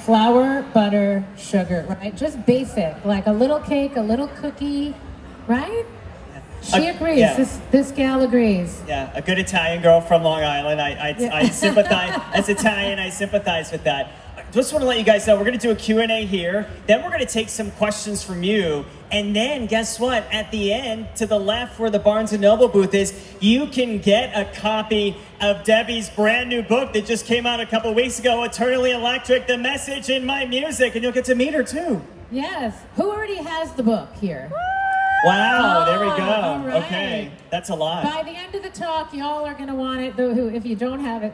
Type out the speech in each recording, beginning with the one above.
flour, butter, sugar, right? Just basic, like a little cake, a little cookie, right? She agrees. Yeah. This gal agrees. Yeah, a good Italian girl from Long Island. I sympathize. As Italian, I sympathize with that. Just want to let you guys know, we're going to do a Q&A here. Then we're going to take some questions from you. And then, guess what? At the end, to the left where the Barnes & Noble booth is, you can get a copy of Debbie's brand new book that just came out a couple weeks ago, Eternally Electric, The Message in My Music. And you'll get to meet her, too. Yes. Who already has the book here? Wow, there we go. All right. Okay, that's a lot. By the end of the talk, y'all are going to want it, though, if you don't have it.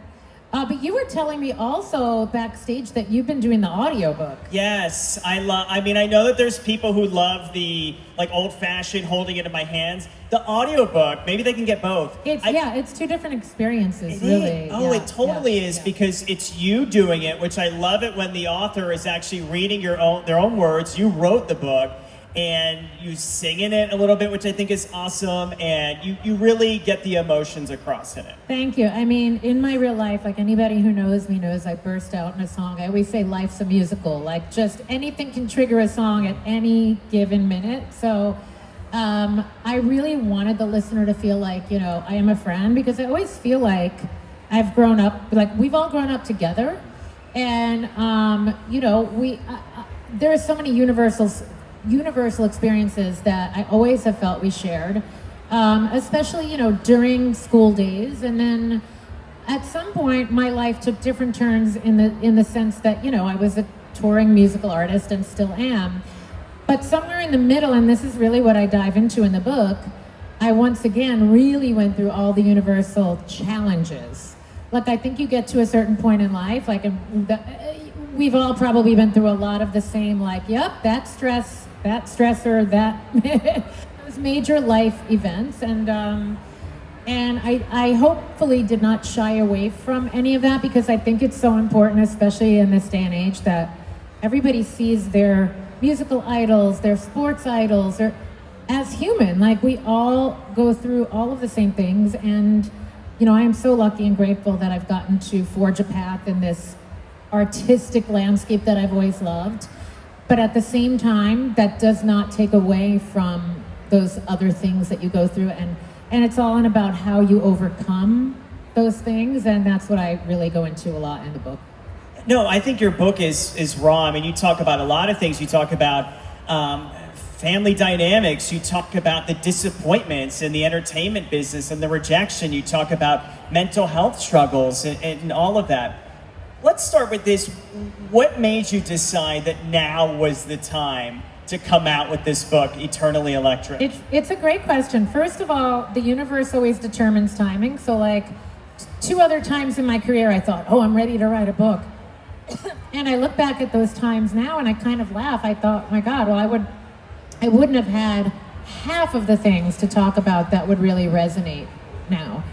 But you were telling me also backstage that you've been doing the audiobook. Yes, I know that there's people who love the old-fashioned holding it in my hands. The audiobook, maybe they can get both. It's two different experiences, really. It totally is, because it's you doing it, which I love it when the author is actually reading their own words. You wrote the book, and you sing in it a little bit, which I think is awesome, and you really get the emotions across in it. Thank you. I mean, in my real life, like anybody who knows me knows, I burst out in a song. I always say life's a musical. Like, just anything can trigger a song at any given minute. So I really wanted the listener to feel like, I am a friend, because I always feel like I've grown up, like we've all grown up together, and there are so many universal experiences that I always have felt we shared, especially, during school days. And then at some point, my life took different turns in the sense that, I was a touring musical artist and still am. But somewhere in the middle, and this is really what I dive into in the book, I once again really went through all the universal challenges. Like, I think you get to a certain point in life, we've all probably been through a lot of the same, that stress, that stressor, those major life events, and I hopefully did not shy away from any of that, because I think it's so important, especially in this day and age, that everybody sees their musical idols, their sports idols, or as human. Like, we all go through all of the same things, and I am so lucky and grateful that I've gotten to forge a path in this artistic landscape that I've always loved. But at the same time, that does not take away from those other things that you go through. And it's all about how you overcome those things. And that's what I really go into a lot in the book. No, I think your book is raw. I mean, you talk about a lot of things. You talk about family dynamics. You talk about the disappointments in the entertainment business and the rejection. You talk about mental health struggles and all of that. Let's start with this. What made you decide that now was the time to come out with this book, Eternally Electric? It's a great question. First of all, the universe always determines timing. So, two other times in my career, I thought, I'm ready to write a book. And I look back at those times now, and I kind of laugh. I thought, my God, well, I wouldn't have had half of the things to talk about that would really resonate now.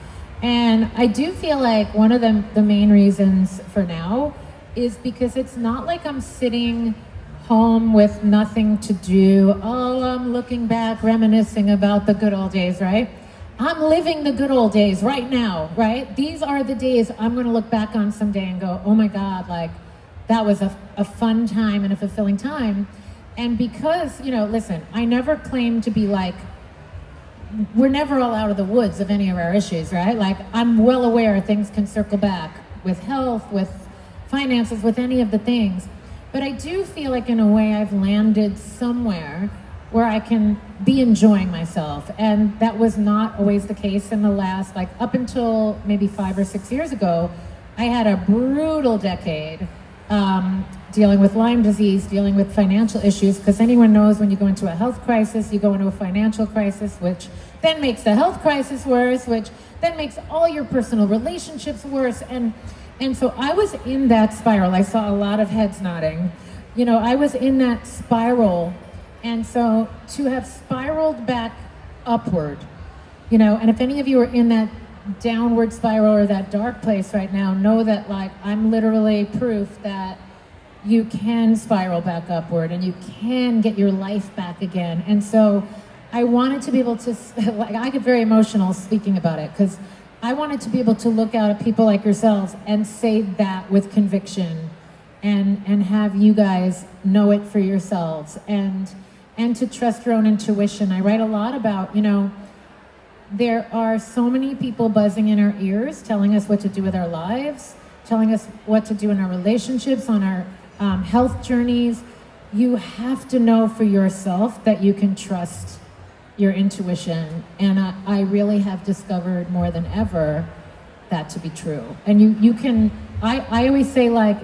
And I do feel like one of the main reasons for now is because it's not like I'm sitting home with nothing to do. I'm looking back, reminiscing about the good old days, right? I'm living the good old days right now, right? These are the days I'm going to look back on someday and go, oh my God, that was a fun time and a fulfilling time. And because, listen, I never claim to be we're never all out of the woods of any of our issues, right? I'm well aware things can circle back with health, with finances, with any of the things. But I do feel like in a way I've landed somewhere where I can be enjoying myself. And that was not always the case in the last, up until maybe 5 or 6 years ago, I had a brutal decade dealing with Lyme disease, dealing with financial issues, because anyone knows when you go into a health crisis, you go into a financial crisis, which then makes the health crisis worse, which then makes all your personal relationships worse. And so I was in that spiral. I saw a lot of heads nodding. I was in that spiral. And so to have spiraled back upward, and if any of you are in that downward spiral or that dark place right now, know that I'm literally proof that you can spiral back upward and you can get your life back again. And so I wanted to be able to, I get very emotional speaking about it, because I wanted to be able to look out at people like yourselves and say that with conviction, and have you guys know it for yourselves, and to trust your own intuition. I write a lot about, there are so many people buzzing in our ears telling us what to do with our lives, telling us what to do in our relationships, on our health journeys. You have to know for yourself that you can trust your intuition. And I really have discovered more than ever that to be true. And you can, I always say, like,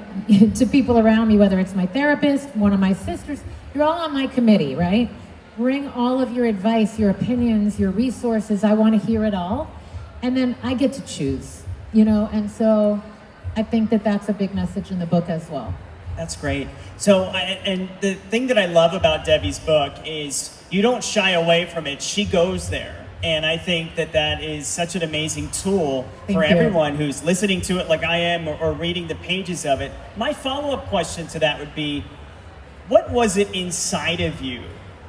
to people around me, whether it's my therapist, one of my sisters, you're all on my committee, right? Bring all of your advice, your opinions, your resources. I want to hear it all. And then I get to choose, and so I think that that's a big message in the book as well. That's great. So, and the thing that I love about Debbie's book is you don't shy away from it. She goes there. And I think that is such an amazing tool for everyone who's listening to it like I am, or reading the pages of it. My follow-up question to that would be, what was it inside of you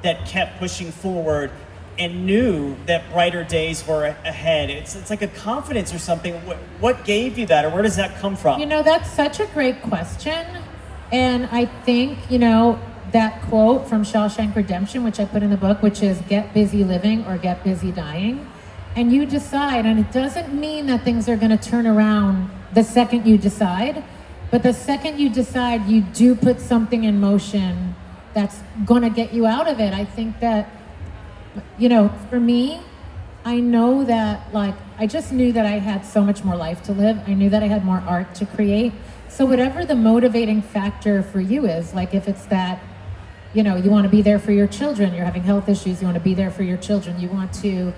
that kept pushing forward and knew that brighter days were ahead? It's like a confidence or something. What gave you that, or where does that come from? That's such a great question. And I think, that quote from Shawshank Redemption, which I put in the book, which is get busy living or get busy dying. And you decide, and it doesn't mean that things are going to turn around the second you decide, but the second you decide, you do put something in motion that's going to get you out of it. I think that, for me, I know that, I just knew that I had so much more life to live. I knew that I had more art to create. So whatever the motivating factor for you is, like if it's that, you want to be there for your children, you're having health issues, you want to be there for your children, you want to,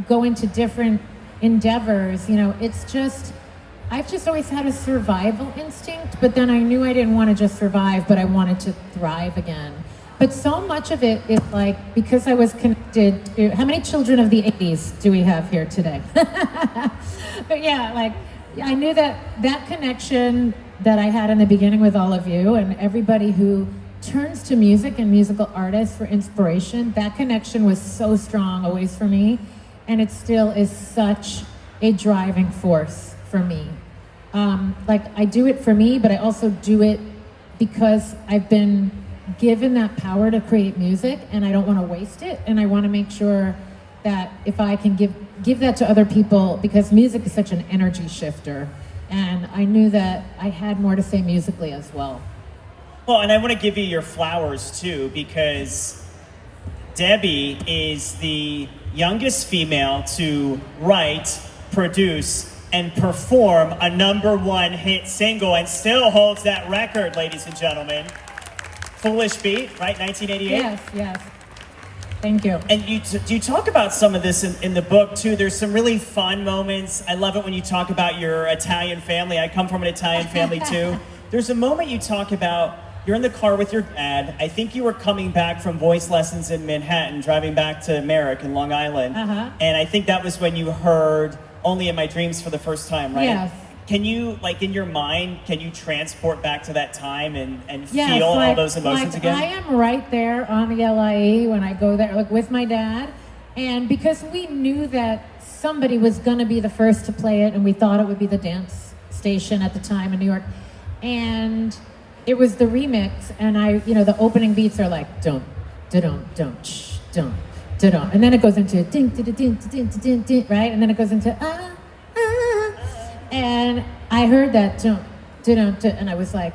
go into different endeavors, it's just, I've just always had a survival instinct, but then I knew I didn't want to just survive, but I wanted to thrive again. But so much of it is because I was connected to, how many children of the 80s do we have here today? But yeah, I knew that connection that I had in the beginning with all of you and everybody who turns to music and musical artists for inspiration, that connection was so strong always for me, and it still is such a driving force for me. I do it for me, but I also do it because I've been given that power to create music, and I don't want to waste it, and I want to make sure that if I can give that to other people, because music is such an energy shifter, and I knew that I had more to say musically as well. Well, and I want to give you your flowers too, because Debbie is the youngest female to write, produce, and perform a #1 hit single, and still holds that record, ladies and gentlemen. Foolish Beat, right? 1988? Yes. Thank you. And you talk about some of this in the book too. There's some really fun moments. I love it when you talk about your Italian family. I come from an Italian family too. There's a moment you talk about, you're in the car with your dad. I think you were coming back from voice lessons in Manhattan, driving back to Merrick in Long Island. Uh-huh. And I think that was when you heard Only in My Dreams for the first time, right? Yes. Can you, in your mind, can you transport back to that time and feel all those emotions again? I am right there on the LIE when I go there, with my dad. And because we knew that somebody was going to be the first to play it, and we thought it would be the dance station at the time in New York. And it was the remix, and the opening beats are like, don't, don't, shh, don't, don't. And then it goes into ding, ding, ding, ding, ding, ding, right? And then it goes into and I heard that, and I was like,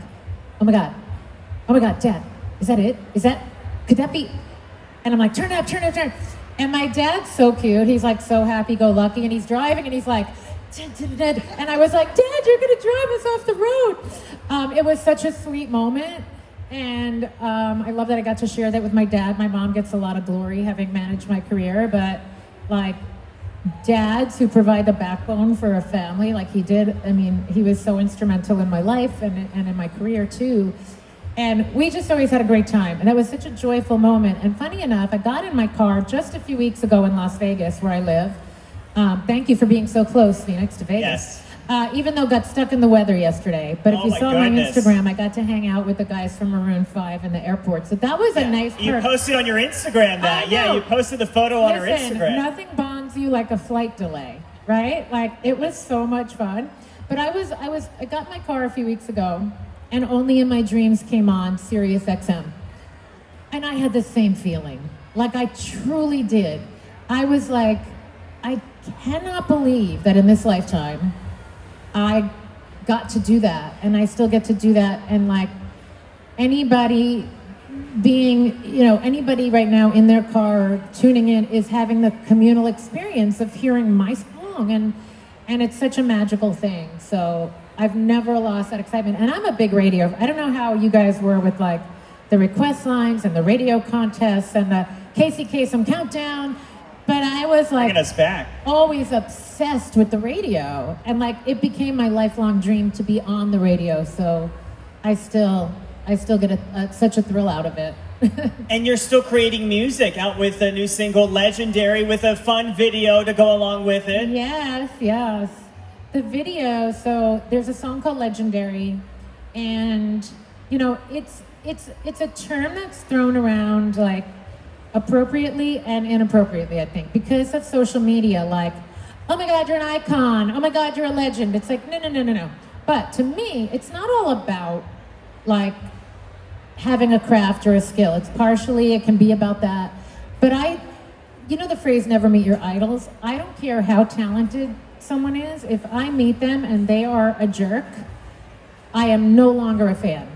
oh my God, Dad, is that it? Could that be? And I'm like, turn it up. And my dad's so cute. He's like so happy-go-lucky, and he's driving, and he's like, and I was like, Dad, you're gonna drive us off the road. It was such a sweet moment, and I love that I got to share that with my dad. My mom gets a lot of glory having managed my career, but dads who provide the backbone for a family like he did, he was so instrumental in my life and in my career too. And we just always had a great time, and that was such a joyful moment. And funny enough, I got in my car just a few weeks ago in Las Vegas, where I live. Thank you for being so close, Phoenix, to Vegas. Yes. Even though got stuck in the weather yesterday. But if you saw goodness. my Instagram, I got to hang out with the guys from Maroon 5 in the airport. So that was a nice perk. You posted on your Instagram that. Yeah, you posted the photo on your Instagram. Nothing bonds you like a flight delay, right? It was so much fun. But I got my car a few weeks ago, and only in my dreams came on Sirius XM. And I had the same feeling. Like, I truly did. I was like, I cannot believe that in this lifetime, I got to do that. And I still get to do that. And like, anybody anybody right now in their car tuning in is having the communal experience of hearing my song. And it's such a magical thing. So I've never lost that excitement. And I'm a big radio. I don't know how you guys were with like the request lines and the radio contests and the Casey Kasem countdown, but I was like bringing us back. Always obsessed with the radio, and like it became my lifelong dream to be on the radio. So I still get such a thrill out of it. And you're still creating music, out with a new single, Legendary, with a fun video to go along with it. Yes. The video, so there's a song called Legendary, and it's a term that's thrown around like appropriately and inappropriately, I think, because of social media. Like, oh my God, you're an icon. Oh my God, you're a legend. It's like, no. But to me, it's not all about like having a craft or a skill. It can be about that. But the phrase never meet your idols. I don't care how talented someone is. If I meet them and they are a jerk, I am no longer a fan.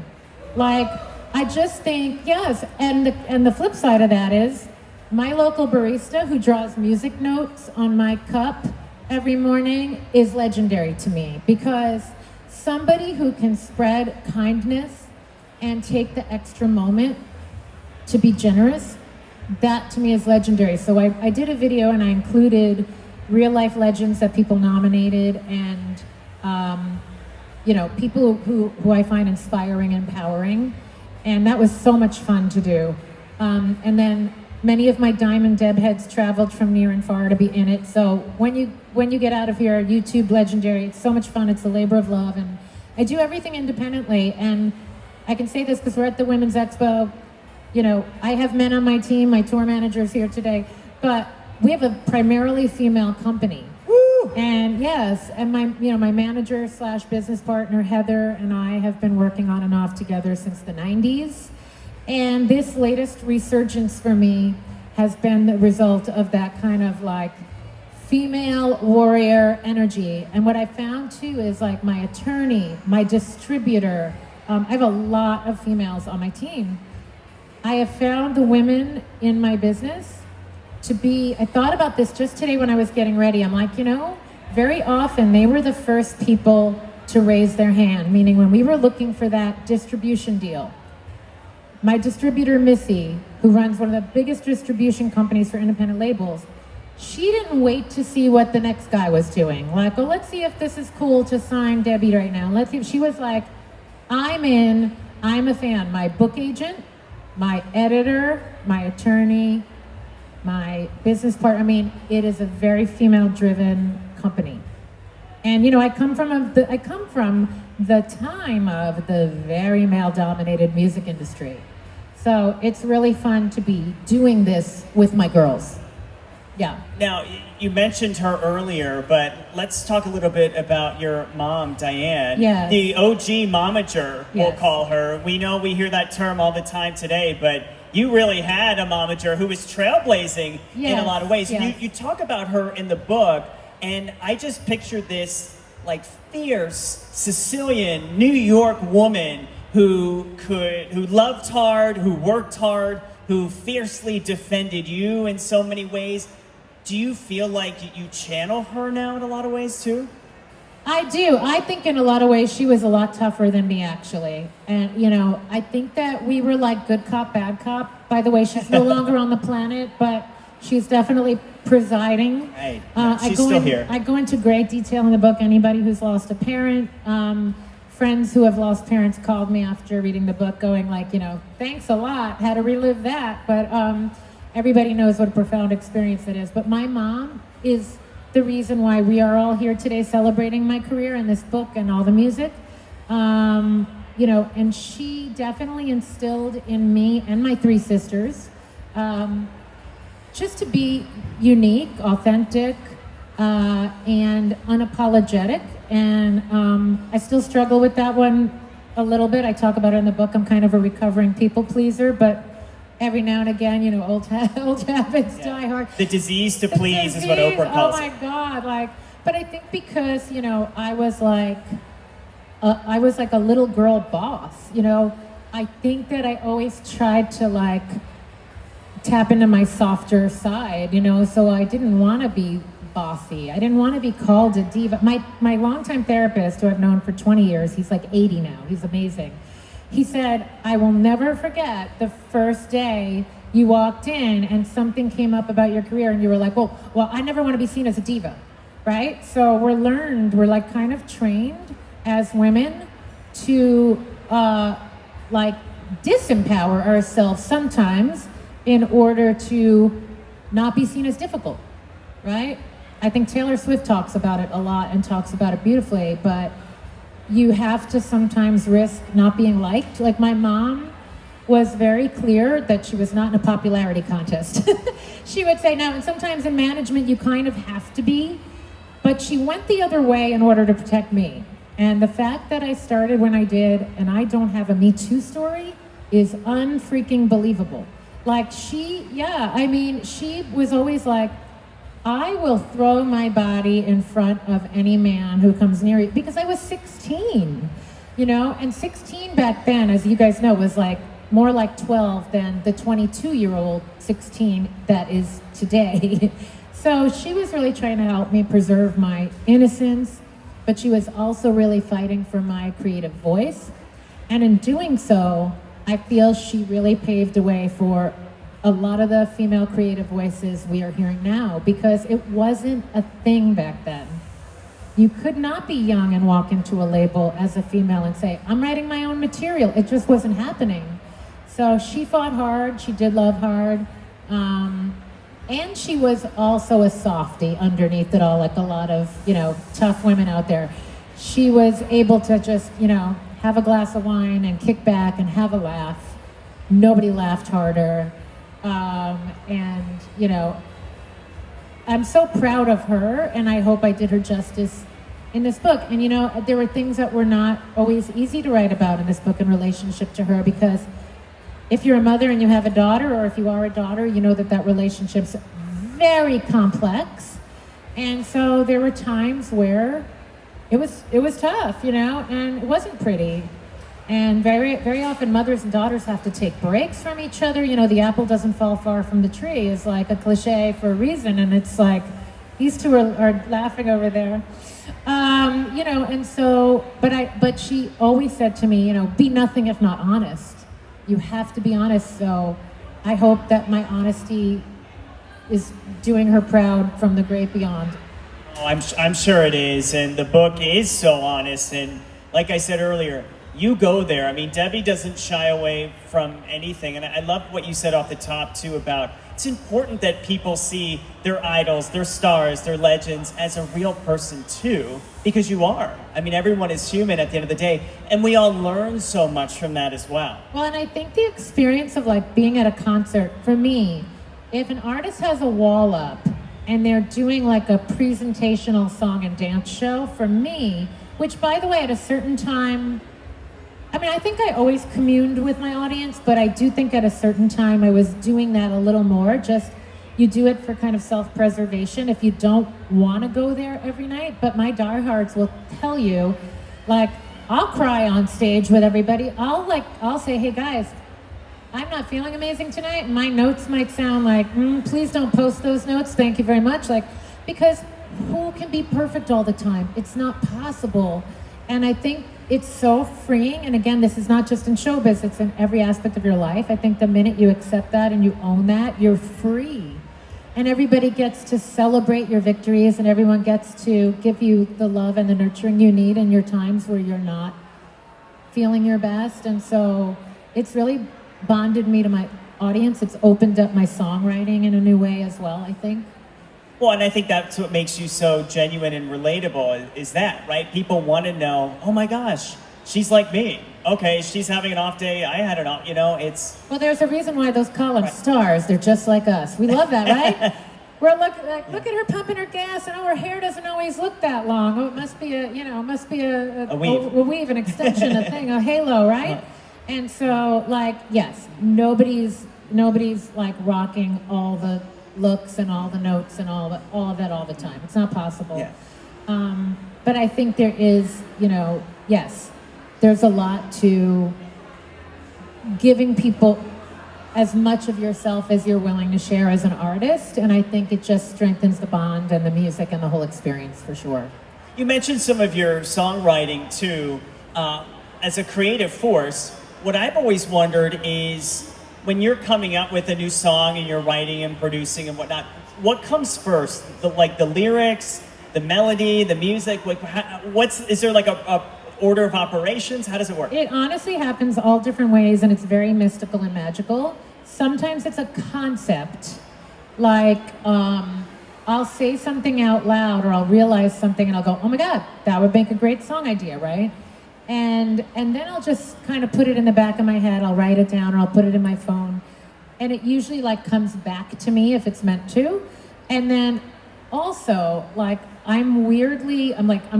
Like, I just think, yes, and the flip side of that is my local barista who draws music notes on my cup every morning is legendary to me, because somebody who can spread kindness and take the extra moment to be generous, that to me is legendary. So I did a video and I included real life legends that people nominated, and people who I find inspiring and empowering. And that was so much fun to do. And then many of my Diamond Deb heads traveled from near and far to be in it. So when you get out of here, YouTube Legendary, it's so much fun. It's a labor of love. And I do everything independently. And I can say this because we're at the Women's Expo. I have men on my team. My tour manager's here today. But we have a primarily female company. And yes, and my manager / business partner Heather and I have been working on and off together since the 90s. And this latest resurgence for me has been the result of that kind of like female warrior energy. And what I found too is like my attorney, my distributor, I have a lot of females on my team. I have found the women in my business I thought about this just today when I was getting ready. I'm like, very often they were the first people to raise their hand, meaning when we were looking for that distribution deal. My distributor, Missy, who runs one of the biggest distribution companies for independent labels, she didn't wait to see what the next guy was doing. Like, well, let's see if this is cool to sign Debbie right now. Let's see. She was like, I'm in, I'm a fan. My book agent, my editor, my attorney, my business partner. It is a very female-driven company. And I come from the time of the very male-dominated music industry. So it's really fun to be doing this with my girls. Yeah. Now, you mentioned her earlier, but let's talk a little bit about your mom, Diane. Yes. The OG momager, we'll Yes. call her. We know we hear that term all the time today, but you really had a momager who was trailblazing in a lot of ways. Yes. You talk about her in the book, and I just pictured this like fierce Sicilian New York woman who loved hard, who worked hard, who fiercely defended you in so many ways. Do you feel like you channel her now in a lot of ways too? I do. I think in a lot of ways she was a lot tougher than me, actually. And, I think that we were like good cop, bad cop. By the way, she's no longer on the planet, but she's definitely presiding. Right. She's still here. I go into great detail in the book. Anybody who's lost a parent, friends who have lost parents called me after reading the book going like, thanks a lot, had to relive that. But everybody knows what a profound experience it is. But my mom is the reason why we are all here today celebrating my career and this book and all the music. And she definitely instilled in me and my three sisters just to be unique, authentic, and unapologetic. and I still struggle with that one a little bit. I talk about it in the book. I'm kind of a recovering people pleaser, but every now and again, you know, old habits die hard. The disease to please is what Oprah calls it. Oh my God, like, but I think because, you know, I was like a little girl boss, you know. I think that I always tried to like tap into my softer side, you know, so I didn't want to be bossy. I didn't want to be called a diva. My longtime therapist, who I've known for 20 years, he's like 80 now, he's amazing. He said, I will never forget the first day you walked in and something came up about your career and you were like, well, I never want to be seen as a diva, right? So we're like kind of trained as women to like disempower ourselves sometimes in order to not be seen as difficult, right? I think Taylor Swift talks about it a lot and talks about it beautifully, but you have to sometimes risk not being liked. Like my mom was very clear that she was not in a popularity contest. She would say, now, and sometimes in management you kind of have to be, but she went the other way in order to protect me. And the fact that I started when I did, and I don't have a Me Too story, is unfreaking believable. Like she was always like, I will throw my body in front of any man who comes near you, because I was 16, you know, and 16 back then, as you guys know, was like more like 12 than the 22-year-old 16 that is today. So she was really trying to help me preserve my innocence, but she was also really fighting for my creative voice. And in doing so, I feel she really paved the way for a lot of the female creative voices we are hearing now, because it wasn't a thing back then. You could not be young and walk into a label as a female and say, I'm writing my own material. It just wasn't happening. So she fought hard, she did love hard, and she was also a softie underneath it all, like a lot of, you know, tough women out there. She was able to just, you know, have a glass of wine and kick back and have a laugh. Nobody laughed harder. And, you know, I'm so proud of her, and I hope I did her justice in this book. And, you know, there were things that were not always easy to write about in this book in relationship to her, because if you're a mother and you have a daughter, or if you are a daughter, you know that relationship's very complex. And so there were times where it was tough, you know, and it wasn't pretty. And very, very often mothers and daughters have to take breaks from each other. You know, the apple doesn't fall far from the tree is like a cliche for a reason. And it's like, these two are laughing over there. You know, and so, but she always said to me, you know, be nothing if not honest. You have to be honest. So I hope that my honesty is doing her proud from the great beyond. Oh, I'm sure it is. And the book is so honest. And like I said earlier, you go there. I mean, Debbie doesn't shy away from anything. And I love what you said off the top, too, about it's important that people see their idols, their stars, their legends as a real person, too, because you are. I mean, everyone is human at the end of the day. And we all learn so much from that as well. Well, and I think the experience of, like, being at a concert, for me, if an artist has a wall up and they're doing, like, a presentational song and dance show, for me, which, by the way, at a certain time, I mean, I think I always communed with my audience, but I do think at a certain time I was doing that a little more. Just, you do it for kind of self-preservation if you don't want to go there every night. But my diehards will tell you, like, I'll cry on stage with everybody. I'll say, hey guys, I'm not feeling amazing tonight. My notes might sound like, please don't post those notes. Thank you very much. Like, because who can be perfect all the time? It's not possible. And I think it's so freeing. And again, this is not just in showbiz, it's in every aspect of your life. I think the minute you accept that and you own that, you're free. And everybody gets to celebrate your victories, and everyone gets to give you the love and the nurturing you need in your times where you're not feeling your best. And so it's really bonded me to my audience. It's opened up my songwriting in a new way as well, I think. Well, and I think that's what makes you so genuine and relatable is that, right? People want to know, oh my gosh, she's like me. Okay, she's having an off day, I had an off, you know, it's... Well, there's a reason why those call them stars. They're just like us. We love that, right? We're look at her pumping her gas, and her hair doesn't always look that long. Oh, it must be a weave, an extension, a thing, a halo, right? And so, like, yes, nobody's like rocking all the looks and all the notes and all of that all the time. It's not possible. Yeah. But I think there is, yes, there's a lot to giving people as much of yourself as you're willing to share as an artist, and I think it just strengthens the bond and the music and the whole experience for sure. You mentioned some of your songwriting too. As a creative force, what I've always wondered is when you're coming up with a new song and you're writing and producing and whatnot, what comes first? The lyrics, the melody, the music? Like, is there like a order of operations? How does it work? It honestly happens all different ways, and it's very mystical and magical. Sometimes it's a concept, like I'll say something out loud, or I'll realize something, and I'll go, "Oh my God, that would make a great song idea, right?" And then I'll just kind of put it in the back of my head. I'll write it down, or I'll put it in my phone, and it usually like comes back to me if it's meant to. And then also, like, I'm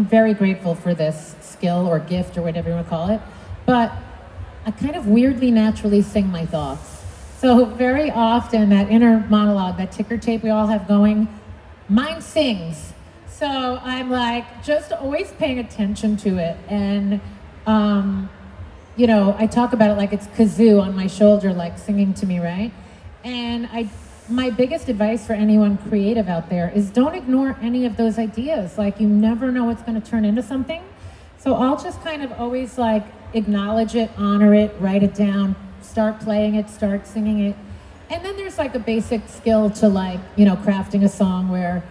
very grateful for this skill or gift or whatever you want to call it, but I kind of weirdly naturally sing my thoughts. So very often that inner monologue, that ticker tape we all have going, mine sings. So I'm like just always paying attention to it. And, I talk about it like it's kazoo on my shoulder, like singing to me, right? And my biggest advice for anyone creative out there is don't ignore any of those ideas. Like, you never know what's going to turn into something. So I'll just kind of always like acknowledge it, honor it, write it down, start playing it, start singing it. And then there's like a basic skill to like, crafting a song where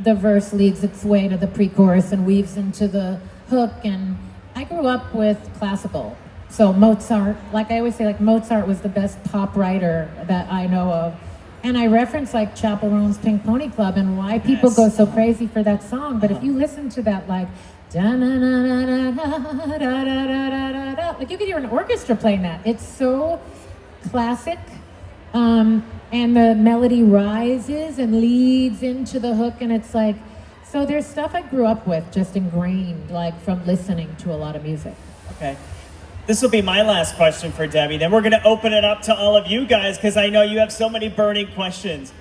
the verse leads its way to the pre-chorus and weaves into the hook. And I grew up with classical. So Mozart, like I always say, like Mozart was the best pop writer that I know of. And I reference like Chappell Roan's Pink Pony Club and why people go so crazy for that song. But if you listen to that, like, like you could hear an orchestra playing that. It's so classic. And the melody rises and leads into the hook. And it's like, so there's stuff I grew up with just ingrained, like from listening to a lot of music. Okay. This will be my last question for Debbie. Then we're going to open it up to all of you guys because I know you have so many burning questions.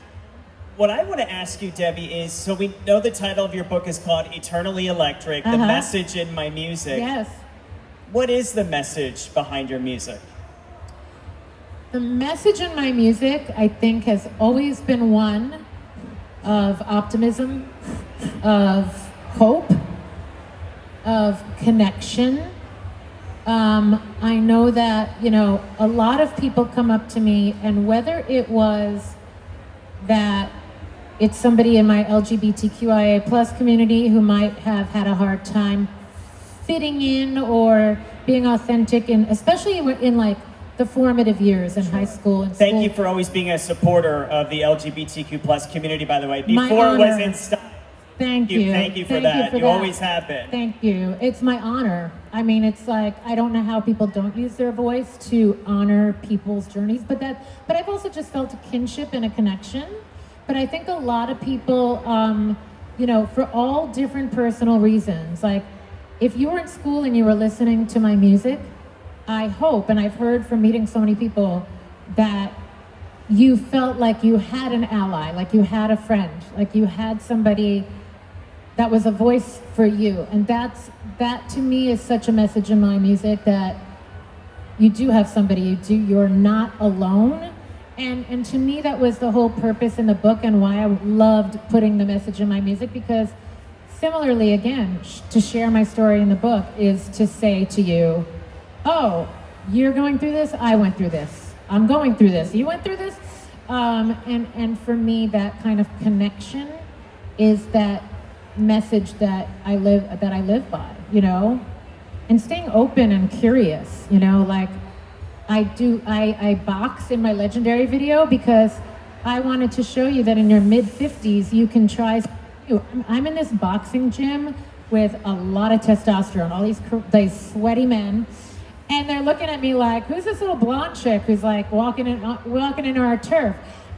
What I want to ask you, Debbie, is, so we know the title of your book is called Eternally Electric, The Message in My Music. Yes. What is the message behind your music? The message in my music, I think, has always been one of optimism, of hope, of connection. I know that, a lot of people come up to me, and whether it was that it's somebody in my LGBTQIA plus community who might have had a hard time fitting in or being authentic, and especially in like the formative years in high school and Thank you for always being a supporter of the LGBTQ plus community, by the way. Before it was in style. Thank you. Thank you for that. You always have been. Thank you. It's my honor. I mean, it's like, I don't know how people don't use their voice to honor people's journeys, but I've also just felt a kinship and a connection. But I think a lot of people, for all different personal reasons, like if you were in school and you were listening to my music, I hope, and I've heard from meeting so many people, that you felt like you had an ally, like you had a friend, like you had somebody that was a voice for you. And that to me is such a message in my music, that you do have somebody, you're not alone. And to me, that was the whole purpose in the book and why I loved putting the message in my music, because similarly, again, to share my story in the book is to say to you, oh, you're going through this, I went through this. I'm going through this, you went through this. And for me, that kind of connection is that message that I live by, and staying open and curious, like I box in my Legendary video because I wanted to show you that in your mid-50s, you can try. I'm in this boxing gym with a lot of testosterone, all these sweaty men, and they're looking at me like, who's this little blonde chick who's like walking in our turf?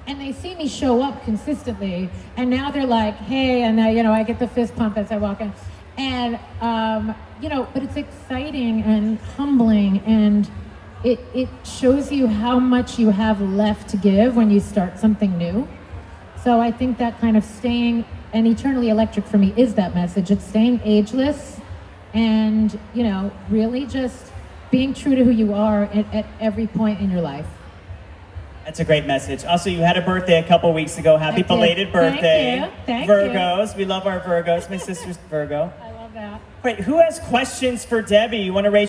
and they see me show up consistently, and now they're like, hey, and I get the fist pump as I walk in, and but it's exciting and humbling, and it shows you how much you have left to give when you start something new. So I think that kind of staying and eternally electric for me is that message. It's staying ageless, and really just being true to who you are at every point in your life. That's a great message. Also, you had a birthday a couple weeks ago. Happy belated birthday. Thank Virgos. you. We love our Virgos. My sister's Virgo. I love that. Great. Who has questions for Debbie? You want to raise